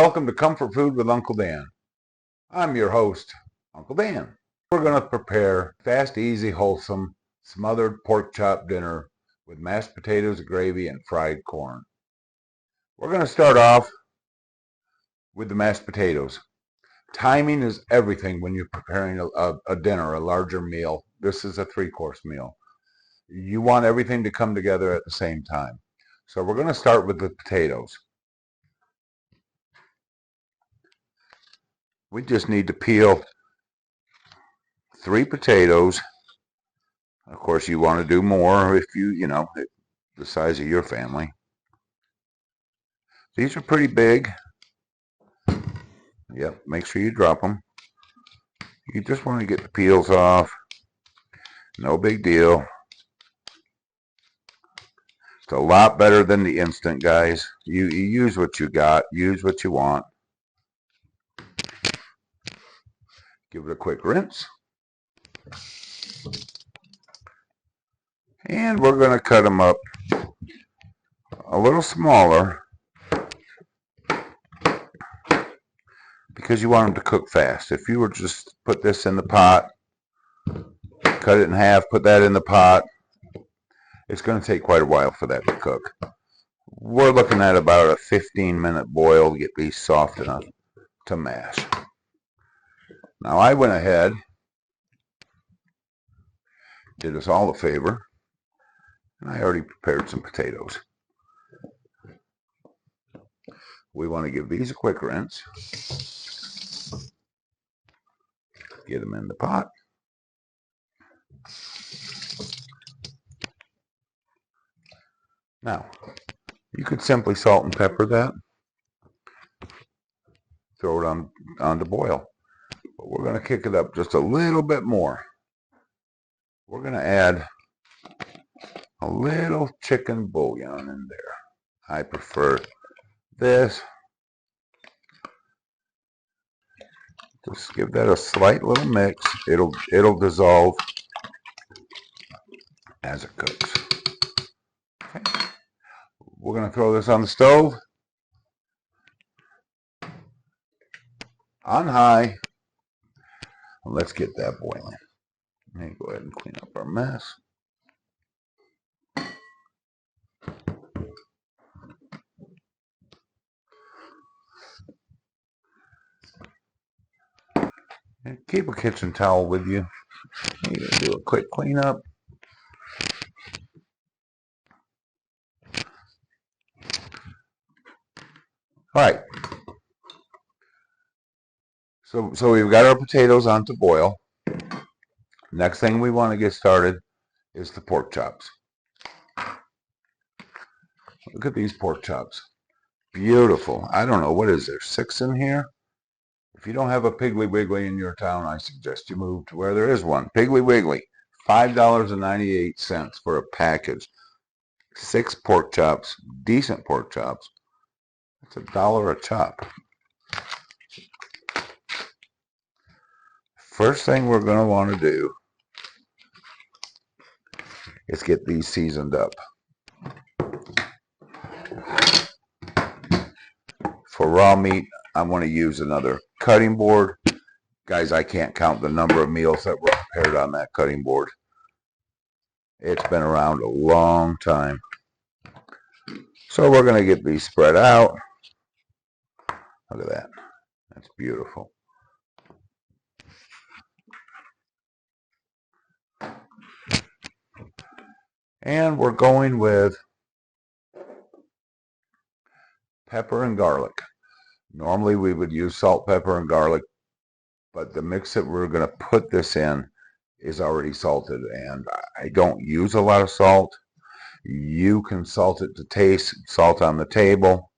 Welcome to Comfort Food with Uncle Dan. I'm your host, Uncle Dan. We're going to prepare fast, easy, wholesome, smothered pork chop dinner with mashed potatoes, gravy, and fried corn. We're going to start off with the mashed potatoes. Timing is everything when you're preparing a dinner, a larger meal. This is a three-course meal. You want everything to come together at the same time. So we're going to start with the potatoes. We just need to peel 3 potatoes. Of course, you want to do more if you know, the size of your family. These are pretty big. Yep, make sure you drop them. You just want to get the peels off. No big deal. It's a lot better than the instant, guys. You use what you got. Use what you want. Give it a quick rinse. And we're going to cut them up a little smaller because you want them to cook fast. If you were just put this in the pot, cut it in half, put that in the pot, it's going to take quite a while for that to cook. We're looking at about a 15-minute boil to get these soft enough to mash. Now I went ahead, did us all a favor, and I already prepared some potatoes. We want to give these a quick rinse. Get them in the pot. Now, you could simply salt and pepper that. Throw it on to boil. But we're going to kick it up just a little bit more. We're going to add a little chicken bouillon in there. I prefer this. Just give that a slight little mix. It'll dissolve as it cooks. Okay. We're going to throw this on the stove on high. Let's get that boiling. Let me go ahead and clean up our mess. And keep a kitchen towel with you. You're going to do a quick cleanup. All right. So we've got our potatoes on to boil. Next thing we want to get started is the pork chops. Look at these pork chops. Beautiful. I don't know, what is there, 6 in here? If you don't have a Piggly Wiggly in your town, I suggest you move to where there is one. Piggly Wiggly, $5.98 for a package. 6 pork chops, decent pork chops. That's $1 a chop. First thing we're going to want to do is get these seasoned up. For raw meat, I want to use another cutting board. Guys, I can't count the number of meals that were prepared on that cutting board. It's been around a long time. So we're going to get these spread out. Look at that. That's beautiful. And we're going with pepper and garlic. Normally we would use salt, pepper, and garlic, but the mix that we're going to put this in is already salted, and I don't use a lot of salt. You can salt it to taste, salt on the table,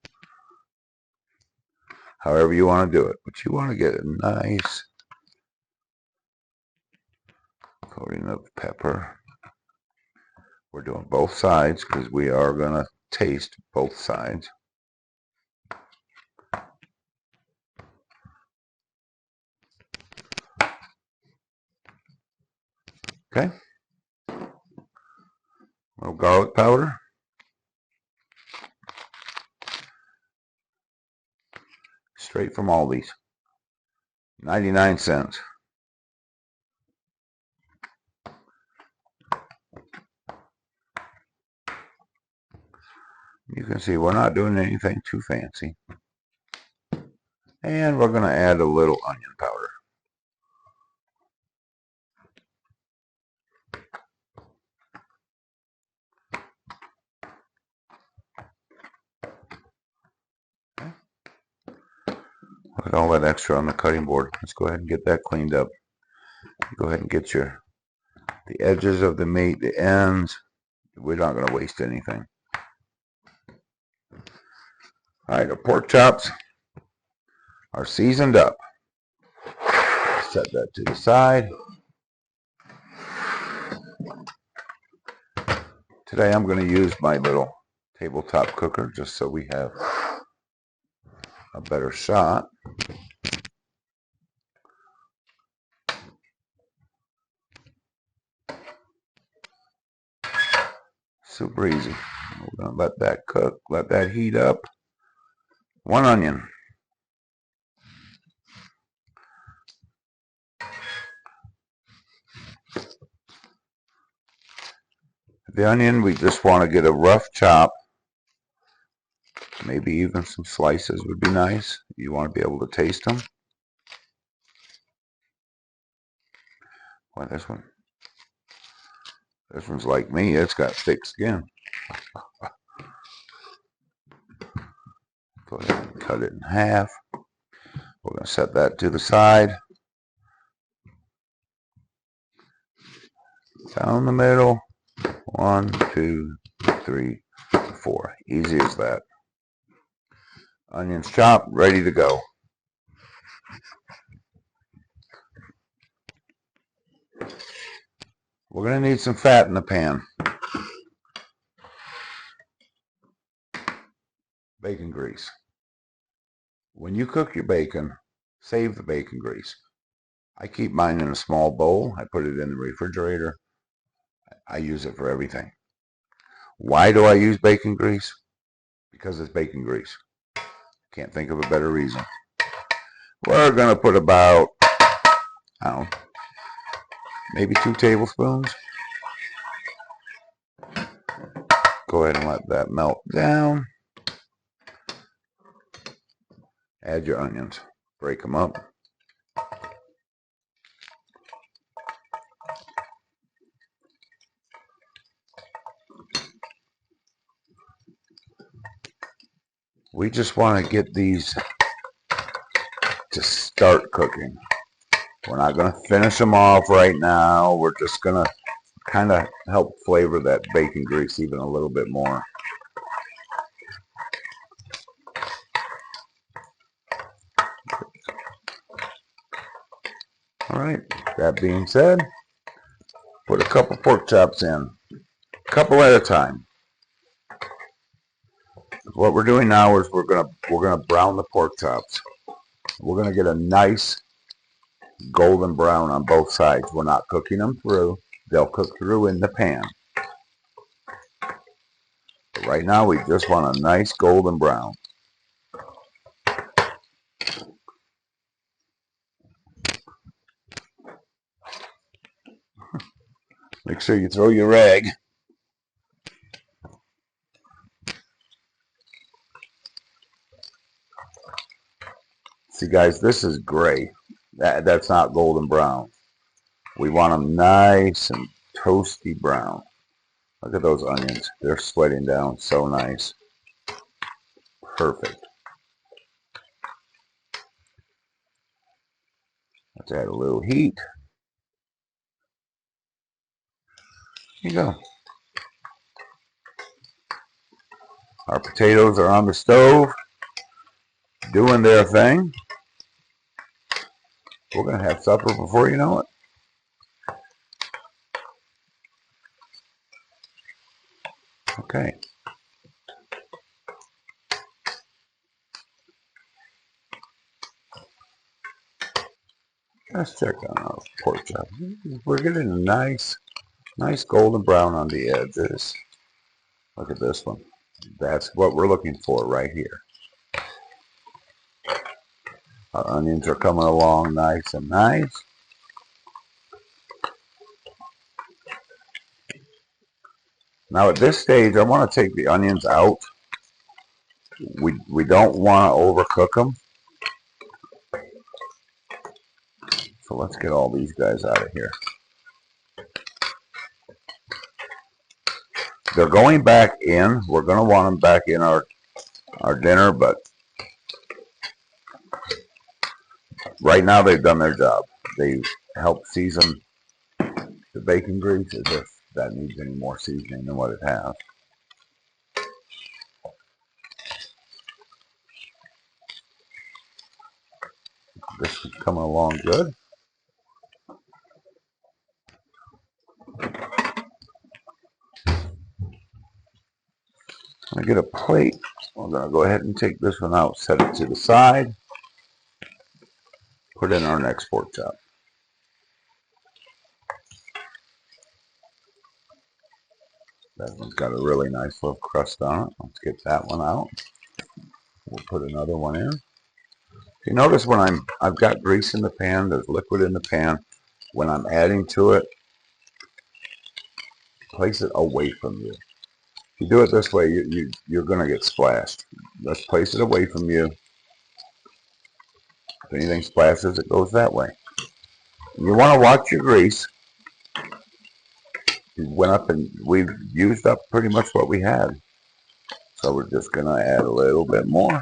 however you want to do it, but you want to get a nice coating of pepper. We're doing both sides because we are going to taste both sides. Okay. A little garlic powder. straight from Aldi's. 99 cents. You can see we're not doing anything too fancy. And we're going to add a little onion powder. Look at all that extra on the cutting board. Let's go ahead and get that cleaned up. Go ahead and get the edges of the meat, the ends. We're not going to waste anything. Alright, our pork chops are seasoned up. Set that to the side. Today I'm going to use my little tabletop cooker just so we have a better shot. Super easy. We're going to let that cook, let that heat up. 1 onion. The onion, we just want to get a rough chop. Maybe even some slices would be nice. You want to be able to taste them. Well, this one's like me. It's got thick skin. Go ahead and cut it in half. We're going to set that to the side. Down the middle. 1, 2, 3, 4. Easy as that. Onions chopped, ready to go. We're going to need some fat in the pan. Bacon grease. When you cook your bacon, save the bacon grease. I keep mine in a small bowl. I put it in the refrigerator. I use it for everything. Why do I use bacon grease? Because it's bacon grease. Can't think of a better reason. We're going to put about, I don't know, maybe 2 tablespoons. Go ahead and let that melt down. Add your onions. Break them up. We just want to get these to start cooking. We're not going to finish them off right now. We're just going to kind of help flavor that bacon grease even a little bit more. Alright, that being said, put a couple pork chops in. A couple at a time. What we're doing now is we're gonna brown the pork chops. We're gonna get a nice golden brown on both sides. We're not cooking them through. They'll cook through in the pan. But right now we just want a nice golden brown. Make sure you throw your rag. See guys, this is gray. That's not golden brown. We want them nice and toasty brown. Look at those onions. They're sweating down so nice. Perfect. Let's add a little heat. Here you go. Our potatoes are on the stove, doing their thing. We're going to have supper before you know it. Okay. Let's check on our pork chop. We're getting a nice golden brown on the edges. Look at this one. That's what we're looking for right here. Our onions are coming along nice and nice. Now at this stage, I want to take the onions out. We don't want to overcook them. So let's get all these guys out of here. They're going back in. We're going to want them back in our dinner, but right now they've done their job. They've helped season the bacon grease as if that needs any more seasoning than what it has. This is coming along good. I'm going to get a plate. We're going to go ahead and take this one out, set it to the side, put in our next pork chop. That one's got a really nice little crust on it. Let's get that one out. We'll put another one in. You notice when I've got grease in the pan, there's liquid in the pan. When I'm adding to it, place it away from you. If you do it this way, you're going to get splashed. Let's place it away from you. If anything splashes, it goes that way. And you want to watch your grease. We went up and we've used up pretty much what we had. So we're just going to add a little bit more.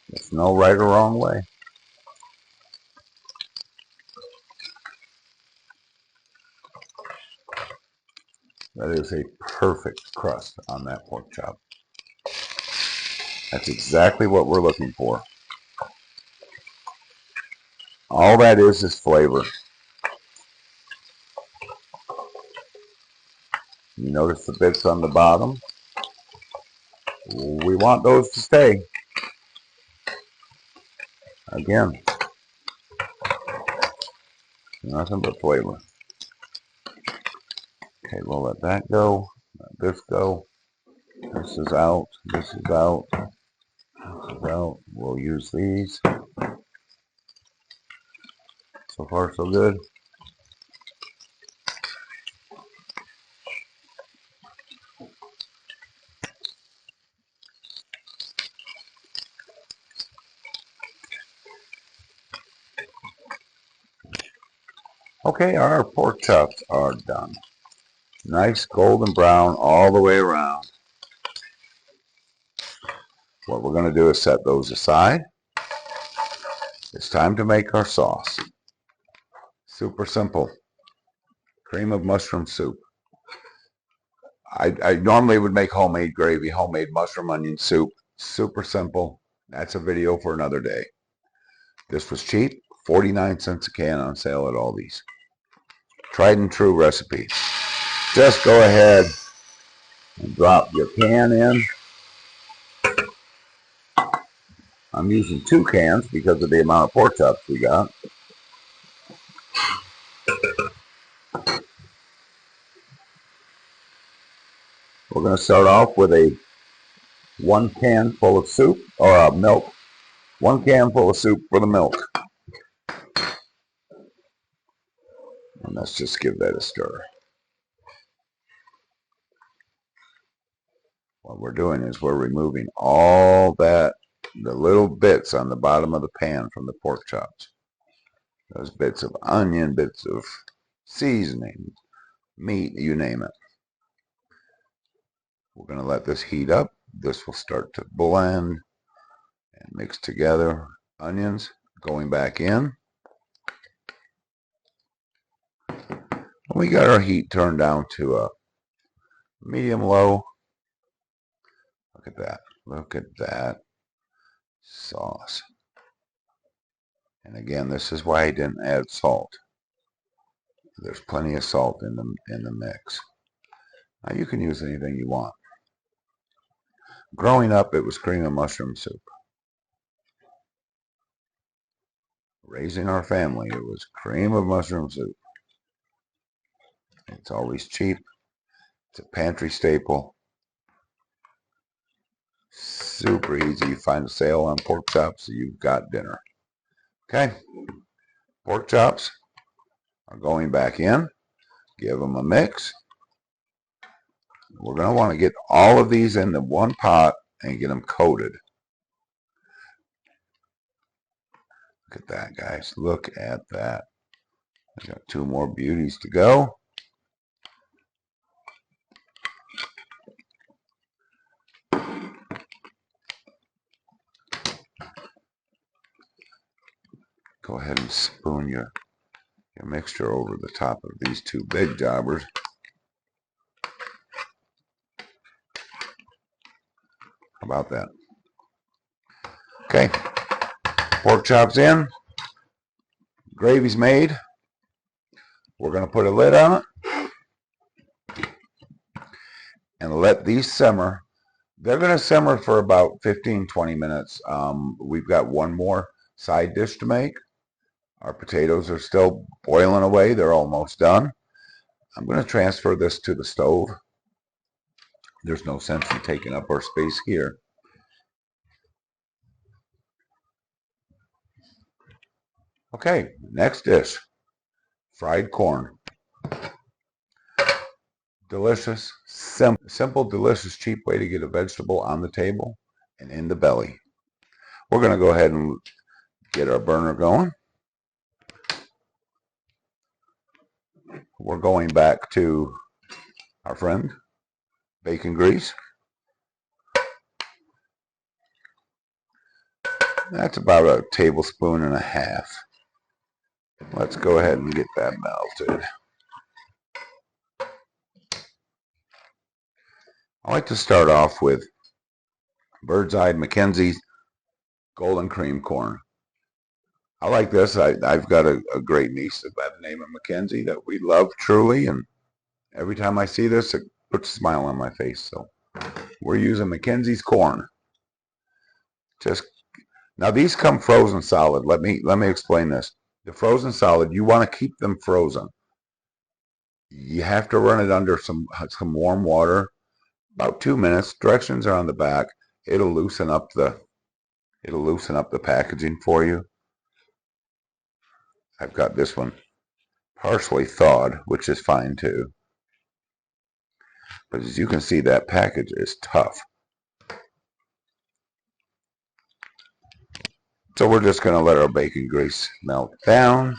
There's no right or wrong way. That is a perfect crust on that pork chop. That's exactly what we're looking for. All that is flavor. You notice the bits on the bottom? We want those to stay. Again, nothing but flavor. Okay, we'll let that go. Let this go. This is out. This is out. This is out. We'll use these. So far, so good. Okay, our pork chops are done. Nice golden brown all the way around. What we're going to do is set those aside. It's time to make our sauce. Super simple. Cream of mushroom soup. I normally would make homemade gravy, homemade mushroom onion soup. Super simple. That's a video for another day. This was cheap, 49 cents a can on sale at Aldi's. Tried and true recipe. Just go ahead and drop your can in. I'm using 2 cans because of the amount of pork chops we got. We're going to start off with a 1 can full of soup, or milk. 1 can full of soup for the milk. And let's just give that a stir. What we're doing is we're removing all that, the little bits on the bottom of the pan from the pork chops. Those bits of onion, bits of seasoning, meat, you name it. We're going to let this heat up. This will start to blend and mix together. Onions going back in. We got our heat turned down to a medium-low. Look at that. Look at that sauce. And again, this is why I didn't add salt. There's plenty of salt in the mix. Now you can use anything you want. Growing up, it was cream of mushroom soup. Raising our family, it was cream of mushroom soup. It's always cheap. It's a pantry staple. Super easy. You find a sale on pork chops, you've got dinner. Okay, pork chops are going back in. Give them a mix. We're going to want to get all of these into one pot and get them coated. Look at that, guys. Look at that. I got two more beauties to go. Go ahead and spoon your mixture over the top of these two big jobbers. How about that? Okay, pork chops in, gravy's made. We're going to put a lid on it and let these simmer. They're going to simmer for about 15-20 minutes. We've got one more side dish to make. Our potatoes are still boiling away. They're almost done. I'm going to transfer this to the stove. There's no sense in taking up our space here. Okay, next dish, fried corn. Delicious, simple, delicious, cheap way to get a vegetable on the table and in the belly. We're going to go ahead and get our burner going. We're going back to our friend, bacon grease. That's about a tablespoon and a half. Let's go ahead and get that melted. I like to start off with Bird's Eye Mackenzie's golden cream corn. I like this. I've got a great niece by the name of Mackenzie that we love truly, and every time I see this, it puts a smile on my face. So we're using Mackenzie's corn. Now these come frozen solid. Let me explain this. The frozen solid, you want to keep them frozen. You have to run it under some warm water, about 2 minutes. Directions are on the back. It'll loosen up the packaging for you. I've got this one partially thawed, which is fine too. But as you can see, that package is tough. So we're just going to let our bacon grease melt down.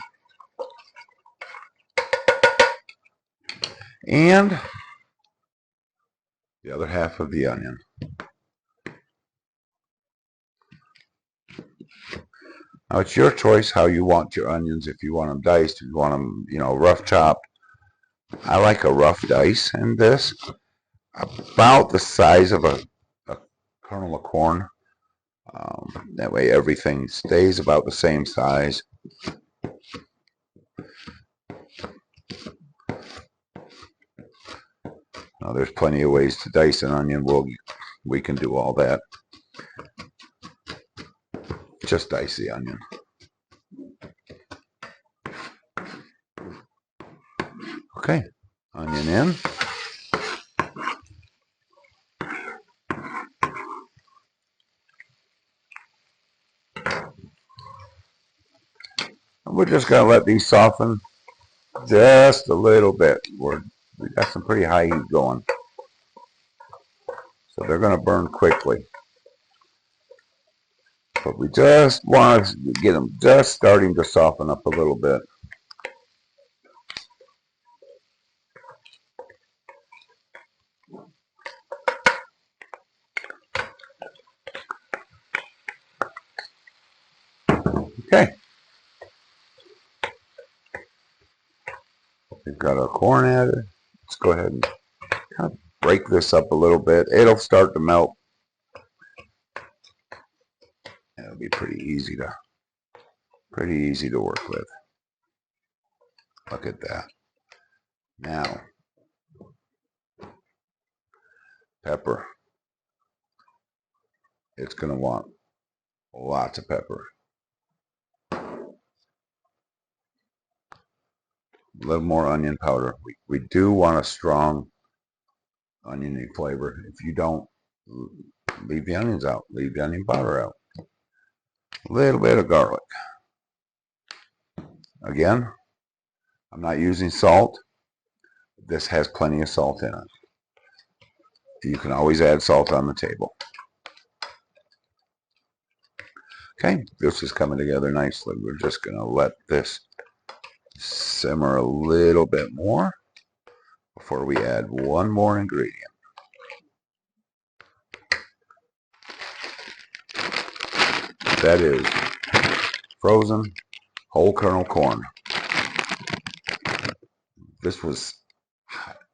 And the other half of the onion. Now it's your choice how you want your onions. If you want them diced, if you want them, rough chopped. I like a rough dice in this, about the size of a kernel of corn. That way everything stays about the same size. Now there's plenty of ways to dice an onion. We can do all that. Just dice the onion. Okay, onion in. We're just going to let these soften just a little bit. We got some pretty high heat going. So they're going to burn quickly. But we just want to get them just starting to soften up a little bit. Okay. We've got our corn added. Let's go ahead and kind of break this up a little bit. It'll start to melt. It'll be pretty easy to work with. Look at that. Now, pepper. It's going to want lots of pepper. A little more onion powder. We do want a strong oniony flavor. If you don't, Leave the onions out. Leave the onion powder out. A little bit of garlic. Again, I'm not using salt. This has plenty of salt in it. You can always add salt on the table. Okay, this is coming together nicely. We're just going to let this simmer a little bit more before we add one more ingredient. That is frozen whole kernel corn. This was,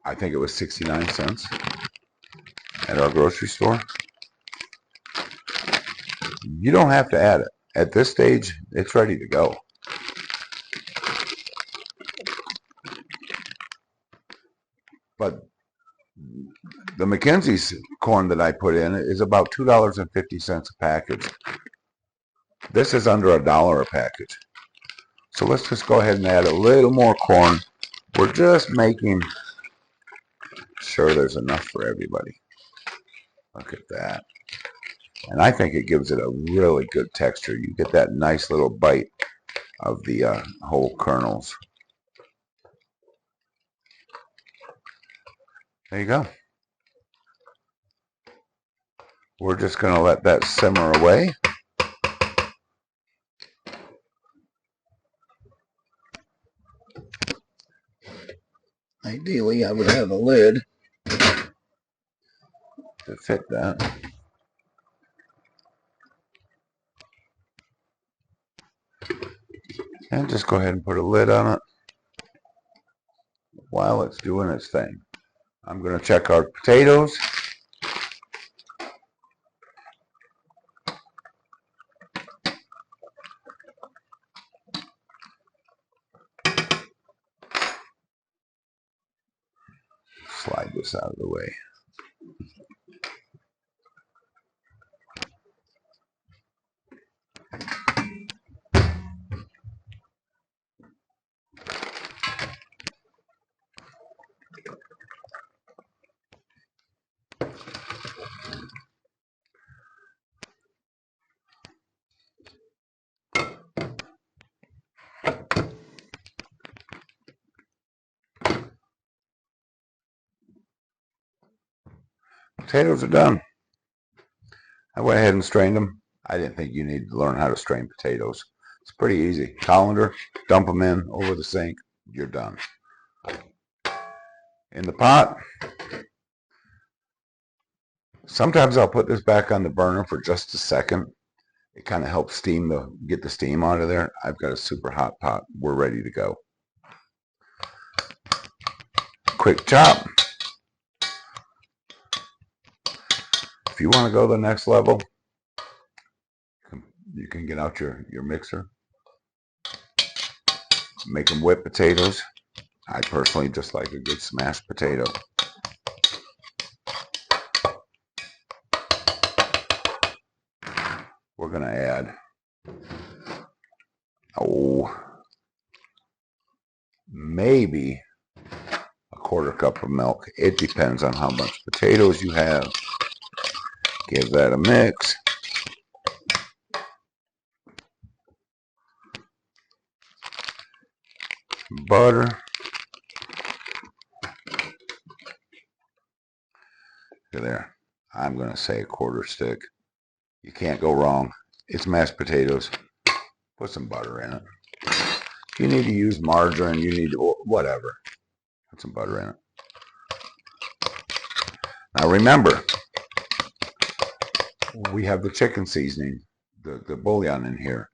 I think it was 69 cents at our grocery store. You don't have to add it. At this stage, it's ready to go. But the McKenzie's corn that I put in is about $2.50 a package. This is under $1 a package. So let's just go ahead and add a little more corn. We're just making sure there's enough for everybody. Look at that. And I think it gives it a really good texture. You get that nice little bite of the whole kernels. There you go. We're just going to let that simmer away. Ideally, I would have a lid to fit that. And just go ahead and put a lid on it while it's doing its thing. I'm going to check our potatoes. Slide this out of the way. Potatoes are done. I went ahead and strained them. I didn't think you needed to learn how to strain potatoes. It's pretty easy. Colander, dump them in over the sink. You're done. In the pot, sometimes I'll put this back on the burner for just a second. It kind of helps get the steam out of there. I've got a super hot pot. We're ready to go. Quick chop. If you want to go to the next level, you can get out your mixer. Make them whipped potatoes. I personally just like a good smashed potato. We're going to add, maybe a quarter cup of milk. It depends on how much potatoes you have. Give that a mix. Butter. There. I'm going to say a quarter stick. You can't go wrong. It's mashed potatoes. Put some butter in it. If you need to use margarine, you need to, whatever. Put some butter in it. Now remember, we have the chicken seasoning, the bouillon in here.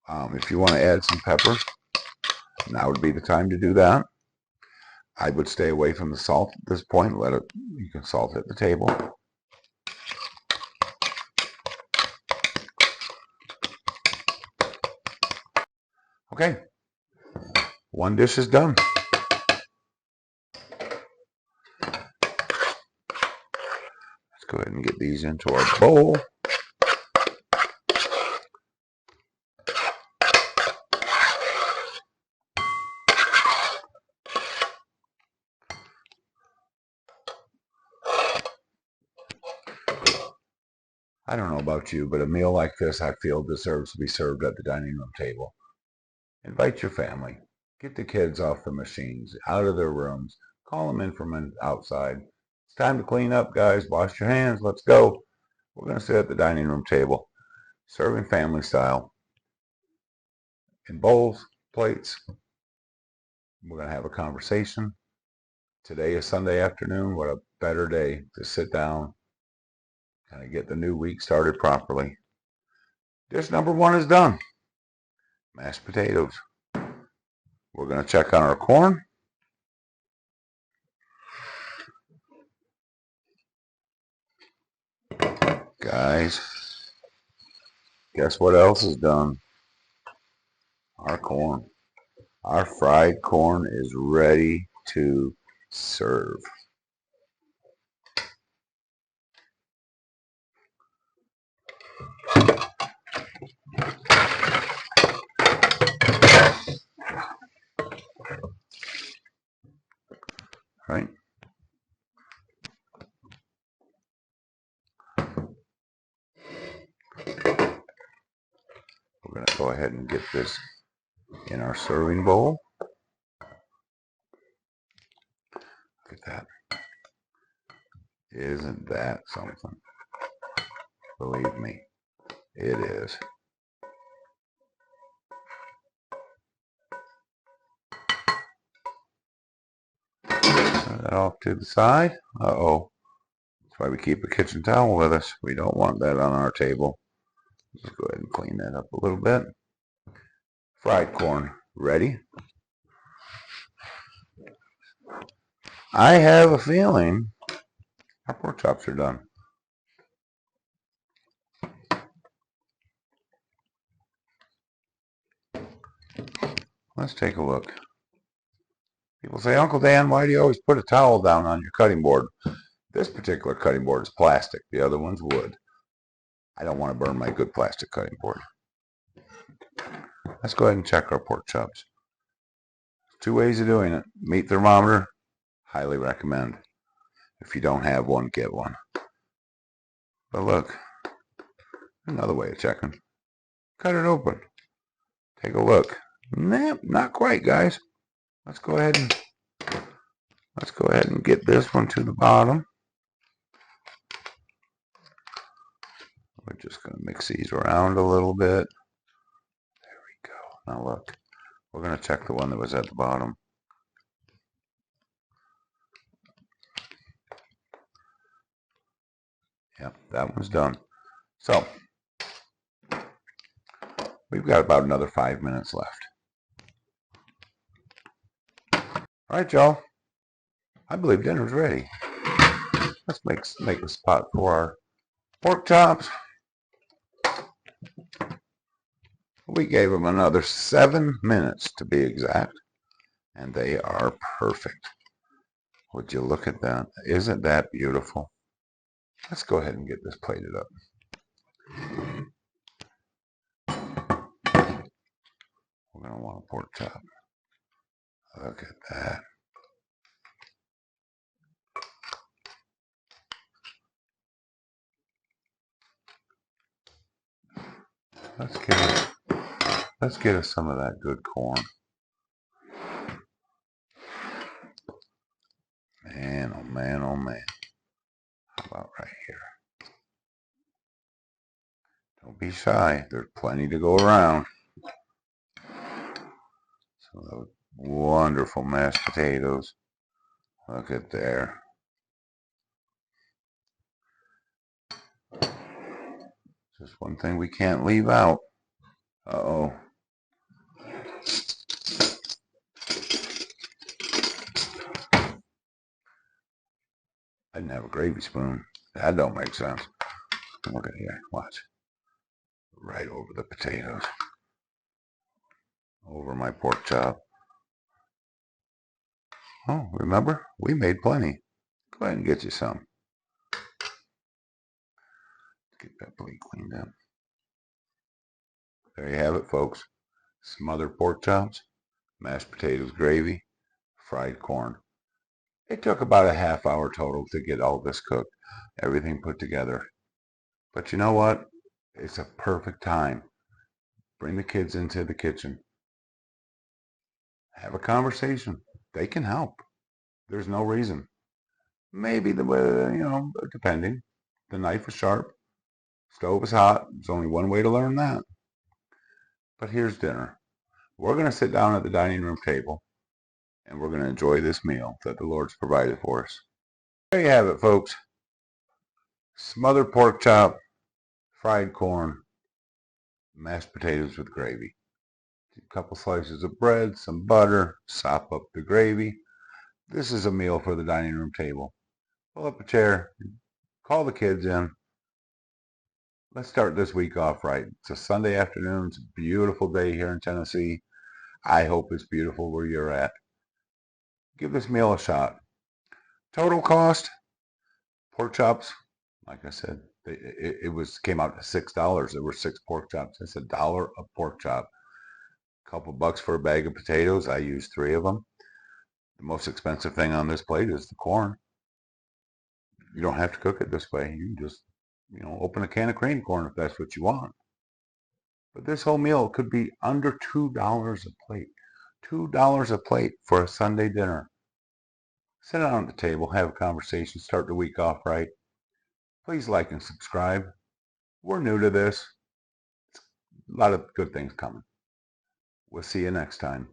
If you want to add some pepper, now would be the time to do that. I would stay away from the salt at this point. You can salt at the table. Okay, one dish is done. Let's go ahead and get these into our bowl. I don't know about you, but a meal like this I feel deserves to be served at the dining room table. Invite your family. Get the kids off the machines, out of their rooms. Call them in from outside. It's time to clean up, guys. Wash your hands. Let's go. We're going to sit at the dining room table, serving family style, in bowls, plates. We're going to have a conversation. Today is Sunday afternoon. What a better day to sit down, kind of get the new week started properly. Dish number one is done. Mashed potatoes. We're going to check on our corn. Guys, guess what else is done? Our corn. Our fried corn is ready to serve. Right? We're going to go ahead and get this in our serving bowl. Look at that. Isn't that something? Believe me, it is. Turn that off to the side. Uh-oh. That's why we keep a kitchen towel with us. We don't want that on our table. Let's go ahead and clean that up a little bit. Fried corn ready. I have a feeling our pork chops are done. Let's take a look. People say, Uncle Dan, why do you always put a towel down on your cutting board? This particular cutting board is plastic. The other one's wood. I don't want to burn my good plastic cutting board. Let's go ahead and check our pork chops. Two ways of doing it. Meat thermometer, highly recommend. If you don't have one, get one. But look, another way of checking. Cut it open. Take a look. Nah, not quite, guys. Let's go ahead and get this one to the bottom. We're just going to mix these around a little bit. There we go. Now look, we're going to check the one that was at the bottom. Yep, that one's done. So, we've got about another 5 minutes left. All right, y'all. I believe dinner's ready. Let's make a spot for our pork chops. We gave them another 7 minutes to be exact, and they are perfect. Would you look at that? Isn't that beautiful? Let's go ahead and get this plated up. We're going to want a pork chop. Look at that. Let's get us some of that good corn. Man, oh man, oh man. How about right here? Don't be shy. There's plenty to go around. Some of those wonderful mashed potatoes. Look at there. Just one thing we can't leave out. Uh-oh. I didn't have a gravy spoon. That don't make sense. Look at here. Watch. Right over the potatoes. Over my pork chop. Oh, remember? We made plenty. Go ahead and get you some. Get that plate cleaned up. There you have it, folks. Smothered pork chops, mashed potatoes gravy, fried corn. It took about a half hour total to get all this cooked. Everything put together. But you know what? It's a perfect time. Bring the kids into the kitchen. Have a conversation. They can help. There's no reason. Maybe the way, depending. The knife is sharp. Stove is hot. There's only one way to learn that. But here's dinner. We're going to sit down at the dining room table and we're going to enjoy this meal that the Lord's provided for us. There you have it, folks. Smothered pork chop, fried corn, mashed potatoes with gravy. A couple slices of bread, some butter, sop up the gravy. This is a meal for the dining room table. Pull up a chair, call the kids in. Let's start this week off right. It's a Sunday afternoon. It's a beautiful day here in Tennessee. I hope it's beautiful where you're at. Give this meal a shot. Total cost, pork chops, like I said, came out to $6. There were 6 pork chops. That's $1 a pork chop. A couple bucks for a bag of potatoes. I used 3 of them. The most expensive thing on this plate is the corn. You don't have to cook it this way. You can just, open a can of cream corn if that's what you want. But this whole meal could be under $2 a plate. $2 a plate for a Sunday dinner. Sit down at the table, have a conversation, start the week off right. Please like and subscribe. We're new to this. A lot of good things coming. We'll see you next time.